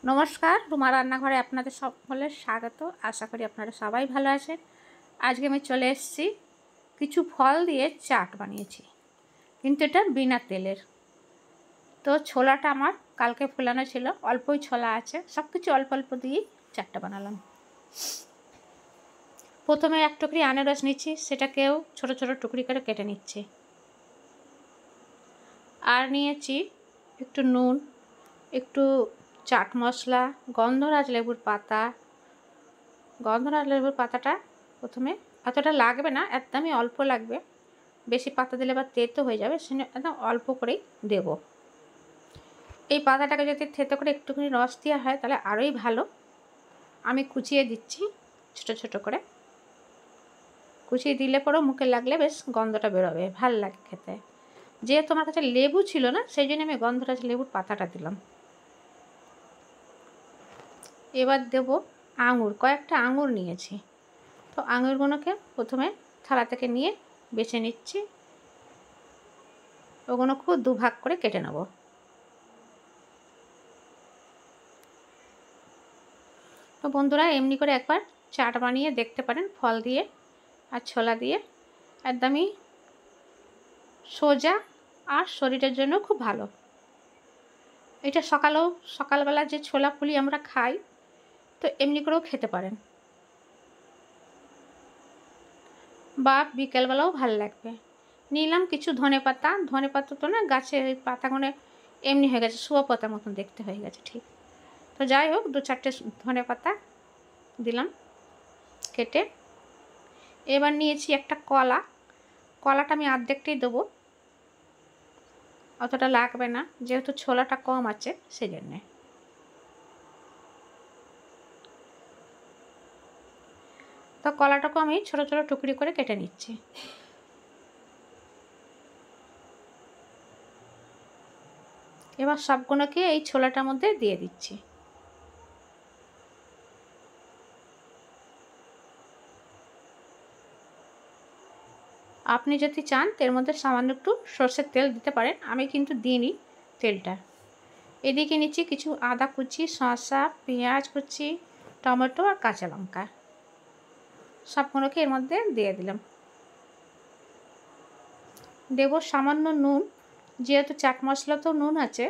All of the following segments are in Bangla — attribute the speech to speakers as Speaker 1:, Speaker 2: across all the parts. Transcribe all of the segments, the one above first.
Speaker 1: নমস্কার, রুমা রান্নাঘরে আপনাদের সকলের স্বাগত। আশা করি আপনারা সবাই ভালো আছেন। আজকে আমি চলে এসেছি, কিছু ফল দিয়ে চাট বানিয়েছি, কিন্তু এটা বিনা তেলের। তো ছোলাটা আমার কালকে ফোলানো ছিল, অল্পই ছোলা আছে, সব কিছু অল্প অল্প দিয়েই চাটটা বানালাম। প্রথমে এক টুকরি আনারস নিচ্ছি, সেটাকেও ছোট ছোট টুকরি করে কেটে নিচ্ছি। আর নিয়েছি একটু নুন, একটু চাট মশলা, গন্ধরাজ লেবুর পাতা। গন্ধরাজ লেবুর পাতাটা প্রথমে এতটা লাগবে না, একদমই অল্প লাগবে। বেশি পাতা দিলে আবার তেতো হয়ে যাবে, সেজন্য একদম অল্প করেই দেব। এই পাতাটাকে যদি থেতো করে একটুখানি রস দেওয়া হয় তাহলে আরোই ভালো। আমি কুচিয়ে দিচ্ছি ছোট ছোট করে। কুচিয়ে দিলে পরেও মুখে লাগলে বেশ গন্ধটা বেরোবে, ভাল লাগে খেতে। যেহেতু আমার কাছে লেবু ছিল না, সেই জন্য আমি গন্ধরাজ লেবুর পাতাটা দিলাম। এবার দেব আঙুর, কয়েকটা আঙুর নিয়েছি। তো আঙুরগুলোকে প্রথমে থালা থেকে নিয়ে বেছে নিচ্ছি। ওগুলো খুব দুভাগ করে কেটে নেব। তো বন্ধুরা, এমনি করে একবার চাট বানিয়ে দেখতে পারেন, ফল দিয়ে আর ছোলা দিয়ে। একদমই সোজা আর শরীরের জন্য খুব ভালো। এটা সকালবেলা যে ছোলা পুলি আমরা খাই, তো এমনি করেও খেতে পারেন, বা বিকেলবেলাও ভালো লাগবে। নিলাম কিছু ধনেপাতা। ধনেপাতা তো না, গাছের ওই পাতাগুলো এমনি হয়ে গেছে, শুয়োর পাতার মতন দেখতে হয়ে গেছে ঠিক। তো যাই হোক, 2-4টে ধনেপাতা দিলাম কেটে। এবার নিয়েছি একটা কলা। কলাটা আমি অর্ধেকটাই দেবো, অতটা লাগবে না, যেহেতু ছোলাটা কম আছে সেই জন্যে। তো কলাটাকে আমি ছোট ছোট টুকরি করে কেটে নিচ্ছি। এবার সবগুলোকে এই ছোলাটার মধ্যে দিয়ে দিচ্ছি। আপনি যদি চান এর মধ্যে সামান্য একটু সর্ষের তেল দিতে পারেন, আমি কিন্তু দিইনি তেলটা। এদিকে নিচ্ছি কিছু আদা কুচি, শসা, পেঁয়াজ কুচি, টমেটো আর কাঁচা লঙ্কা। সবগুলোকে এর মধ্যে দিয়ে দিলাম। দেব সামান্য নুন, যেহেতু চাট মশলাতেও নুন আছে,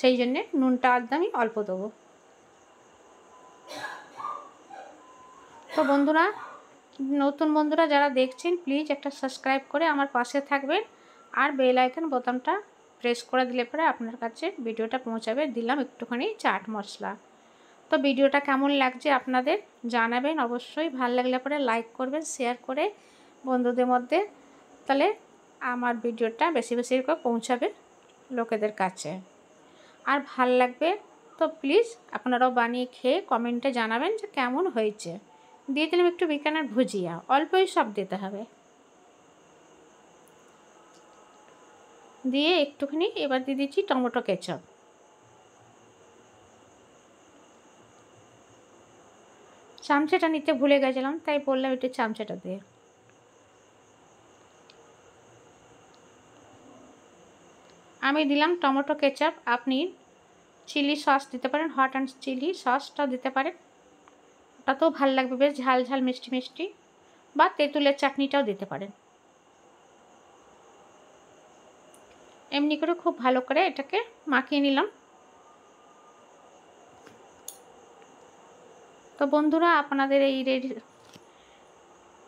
Speaker 1: সেই জন্যে নুনটা একদমই অল্প দেবো। তো বন্ধুরা, নতুন বন্ধুরা যারা দেখছেন, প্লিজ একটা সাবস্ক্রাইব করে আমার পাশে থাকবেন, আর বেল আইকন বোতামটা প্রেস করে দিলে পরে আপনার কাছে ভিডিওটা পৌঁছাবে। দিলাম একটুখানি চাট মশলা। তো ভিডিওটা কেমন লাগছে আপনাদের জানাবেন অবশ্যই। ভালো লাগলে পরে লাইক করবেন, শেয়ার করে বন্ধুদের মধ্যে, তাহলে আমার ভিডিওটা বেশি বেশি করে পৌঁছাবে লোকেদের কাছে। আর ভাল লাগবে তো প্লিজ আপনারাও বানিয়ে খেয়ে কমেন্টে জানাবেন যে কেমন হয়েছে। দিয়ে দিলাম একটু বিকানের ভুজিয়া, অল্পই সব দিতে হবে। দিয়ে একটুখানি এবার দিয়ে দিচ্ছি টমেটো কেচাপ। চামচাটা নিতে ভুলে গেছিলাম, তাই বললাম একটু চামচাটা দিয়ে। আমি দিলাম টমেটো কেচাপ। আপনি চিলি সস দিতে পারেন, হট অ্যান্ড চিলি সসটাও দিতে পারেন, ওটাতেও ভালো লাগবে, বেশ ঝাল ঝাল মিষ্টি মিষ্টি। বা তেঁতুলের চাটনিটাও দিতে পারেন। এমনি করে খুব ভালো করে এটাকে মাখিয়ে নিলাম। তো বন্ধুরা, আপনাদের এই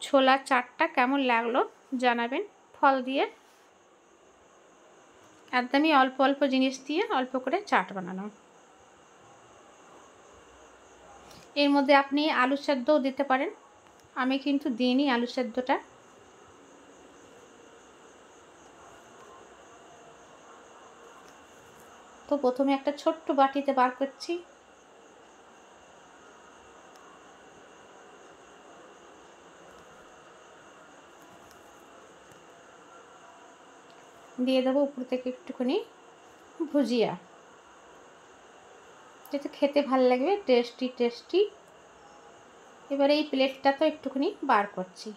Speaker 1: ছোলা চাটটা কেমন লাগলো জানাবেন। ফল দিয়ে একদমই অল্প অল্প জিনিস দিয়ে অল্প করে চাট বানানো। এর মধ্যে আপনি আলু সেদ্ধও দিতে পারেন, আমি কিন্তু দিইনি আলু সেদ্ধটা। তো প্রথমে একটা ছোট্ট বাটিতে বার করছি। দিয়ে দেবো উপর থেকে একটুখানি ভুজিয়া, যেটা খেতে ভালো লাগবে, টেস্টি টেস্টি। এবার এই প্লেটটা তো একটুখানি বার করছি।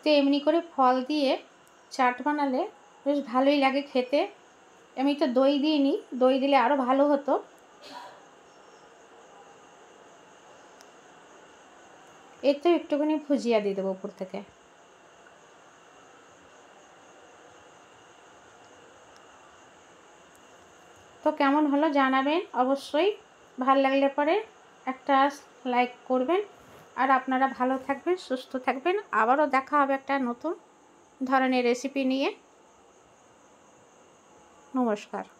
Speaker 1: তো এমনি করে ফল দিয়ে চাট বানালে বেশ ভালোই লাগে খেতে। আমি তো দই দিইনি, দই দিলে আরও ভালো হতো। এতেও একটুখানি ভুজিয়া দিয়ে দেবো উপর থেকে। তো কেমন হলো জানাবেন অবশ্যই। ভালো লাগলে পরে একটা লাইক করবেন। আর আপনারা ভালো থাকবেন, সুস্থ থাকবেন। আবারও দেখা হবে একটা নতুন ধরনের রেসিপি নিয়ে। নমস্কার।